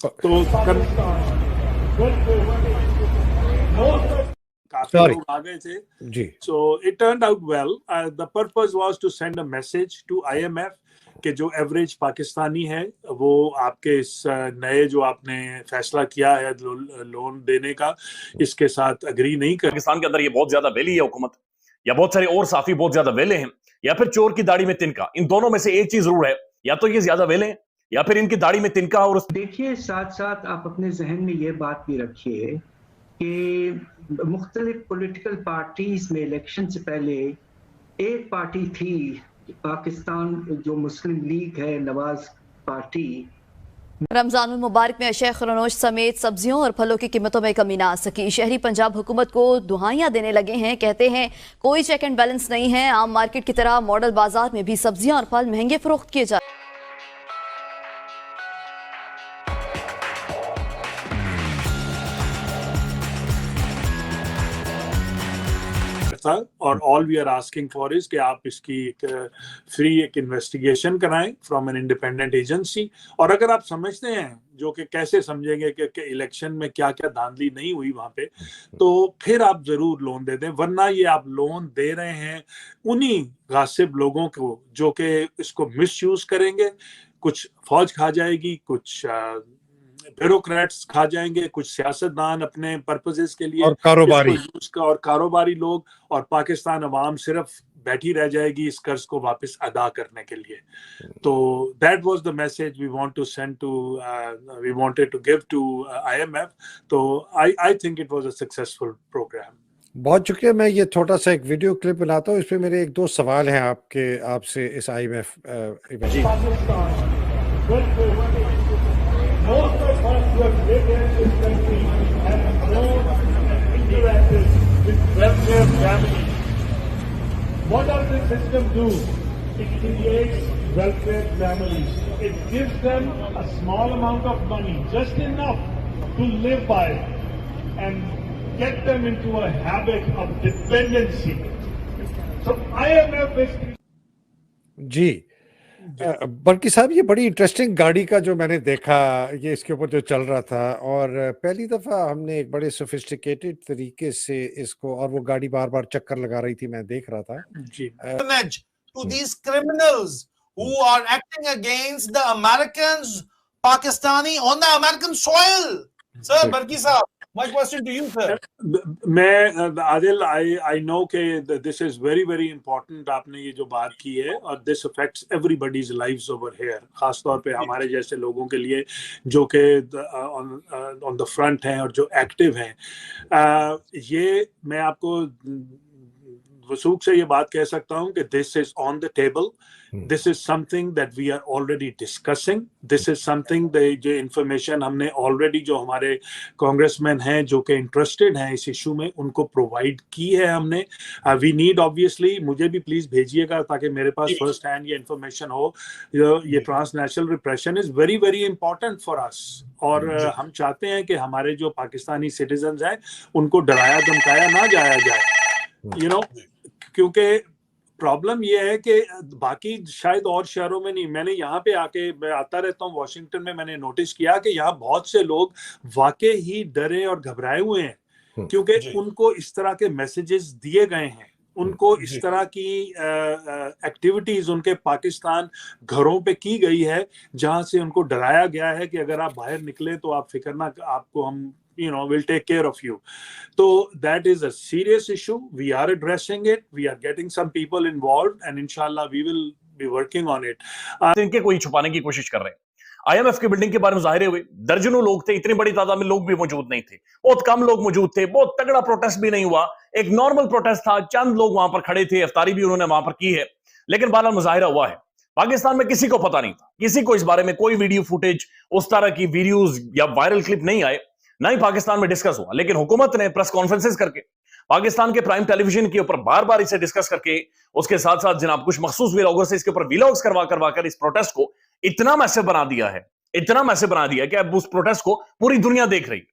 تو کافی لوگ آ گئے تھے جی. So it turned out well. The purpose was to send a message to IMF کہ جو ایوریج پاکستانی ہے وہ آپ کے اس نئے جو آپ نے فیصلہ کیا ہے لون دینے کا اس کے ساتھ اگری نہیں کر. پاکستان کے اندر یہ بہت زیادہ ویلی ہے حکومت یا بہت سارے اور صحافی بہت زیادہ ویلے ہیں یا پھر چور کی داڑھی میں تنکا, ان دونوں میں سے ایک چیز ضرور ہے, یا تو یہ زیادہ ویلے ہیں یا پھر ان کی داڑھی میں تنکا. اور دیکھیے ساتھ ساتھ آپ اپنے ذہن میں یہ بات بھی رکھیے کہ مختلف پولیٹیکل پارٹیز میں الیکشن سے پہلے ایک پارٹی تھی پاکستان جو مسلم لیگ ہے, نواز پارٹی. رمضان المبارک میں اشیاء خرنوش سمیت سبزیوں اور پھلوں کی قیمتوں میں کمی نہ آ سکی. شہری پنجاب حکومت کو دہائیاں دینے لگے ہیں, کہتے ہیں کوئی چیک اینڈ بیلنس نہیں ہے. عام مارکیٹ کی طرح ماڈل بازار میں بھی سبزیاں اور پھل مہنگے فروخت کیے جا رہے ہیں. اور all we are asking for is کہ آپ اس کی ایک فری ایک انویسٹیگیشن کرائیں فرام این انڈیپینڈنٹ ایجنسی. اور اگر آپ سمجھتے ہیں جو کہ کیسے سمجھیں گے کہ الیکشن میں کیا کیا دھاندلی نہیں ہوئی وہاں پہ, تو پھر آپ ضرور لون دے دیں. ورنہ یہ آپ لون دے رہے ہیں انہی غاصب لوگوں کو جو کہ اس کو مس یوز کریں گے. کچھ فوج کھا جائے گی, کچھ بیوروکریٹس کھا جائیں گے, کچھ سیاستدان اپنے پرپزز کے لیے, اور کاروباری لوگ, اور پاکستان عوام صرف بیٹھی رہ جائے گی اس قرض کو واپس ادا کرنے کے لیے. تو that was the message we want to send to we wanted to give to IMF. تو I think it was a successful programme. بہت شکریہ. میں یہ چھوٹا سا ایک ویڈیو کلپ بناتا ہوں, اس پہ میرے ایک دو سوال ہیں آپ سے اس IMF Most of us who have lived in this country have grown and interacted with welfare families. What does the system do? It creates welfare families. It gives them a small amount of money, just enough to live by, and get them into a habit of dependency. So IMF is... جی برقی صاحب, یہ بڑی interesting گاڑی کا جو میں نے دیکھا, یہ اس کے اوپر جو چل رہا تھا, اور پہلی دفعہ ہم نے ایک بڑے سوفسٹیکیٹڈ طریقے سے اس کو, اور وہ گاڑی بار بار چکر لگا رہی تھی, میں دیکھ رہا تھا. جی to these criminals who are acting against the Americans, Pakistani on the American soil. Sir, Barki Sahab, my question to you, sir. میں عادل I know کہ this is very very important. آپ نے یہ جو بات کی ہے, اور this affects everybody's lives over here, خاص طور پہ ہمارے جیسے لوگوں کے لیے جو کہ on the front ہیں اور جو ایکٹیو ہیں. یہ میں آپ کو وثوق سے یہ بات کہہ سکتا ہوں کہ this is on the table. This is something that we are already discussing. This is something جو انفارمیشن ہم نے already جو ہمارے کانگریس مین ہیں جو کہ انٹرسٹڈ ہیں اس ایشو میں, ان کو پرووائڈ کی ہے ہم نے. We need obviously, مجھے بھی پلیز بھیجیے گا تاکہ میرے پاس فرسٹ ہینڈ یہ انفارمیشن ہو. یہ trans national reparation is very very important for us, اور ہم چاہتے ہیں کہ ہمارے جو پاکستانی سٹیزنز ہیں ان کو ڈرایا دھمکایا نہ جایا جائے. کیونکہ پرابلم یہ ہے کہ باقی شاید اور شہروں میں نہیں, میں نے یہاں پہ آ کے, میں آتا رہتا ہوں واشنگٹن میں, میں نے نوٹس کیا کہ یہاں بہت سے لوگ واقع ہی ڈرے اور گھبرائے ہوئے ہیں, کیونکہ ان کو اس طرح کے میسیجز دیے گئے ہیں, ان کو اس طرح کی ایکٹیویٹیز ان کے پاکستان گھروں پہ کی گئی ہے جہاں سے ان کو ڈرایا گیا ہے کہ اگر آپ باہر نکلیں تو آپ فکر نہ, آپ کو ہم we'll take care of you. So that is a serious issue. We are addressing it. We are getting some people involved, and inshallah we will be working on it. ان کے کوئی چھپانے کی کوشش کر رہے ہیں. IMF کی بلڈنگ کے بارے میں ظاہرے ہوئے, درجنوں لوگ تھے, اتنی بڑی تعداد میں لوگ بھی موجود نہیں تھے, بہت کم لوگ موجود تھے, بہت تگڑا پروٹیسٹ بھی نہیں ہوا, ایک نارمل پروٹیسٹ تھا, چند لوگ وہاں پر کھڑے تھے, افطاری بھی انہوں نے وہاں پر کی ہے, لیکن بہرحال مظاہرہ ہوا ہے. پاکستان میں کسی کو پتہ نہیں تھا, کسی کو اس بارے میں کوئی ویڈیو فوٹیج, اس طرح کی ویڈیوز یا وائرل کلپ نہیں آئے, نہ ہی پاکستان میں ڈسکس ہوا. لیکن حکومت نے پریس کانفرنسز کر کے, پاکستان کے پرائم ٹیلی ویژن کے اوپر بار بار اسے ڈسکس کر کے, اس کے ساتھ ساتھ جناب کچھ مخصوص ویلاگر سے اس کے اوپر ویلاگز کروا کر اس پروٹیسٹ کو اتنا میسو بنا دیا ہے, اتنا میسو بنا دیا کہ اب اس پروٹیسٹ کو پوری دنیا دیکھ رہی ہے.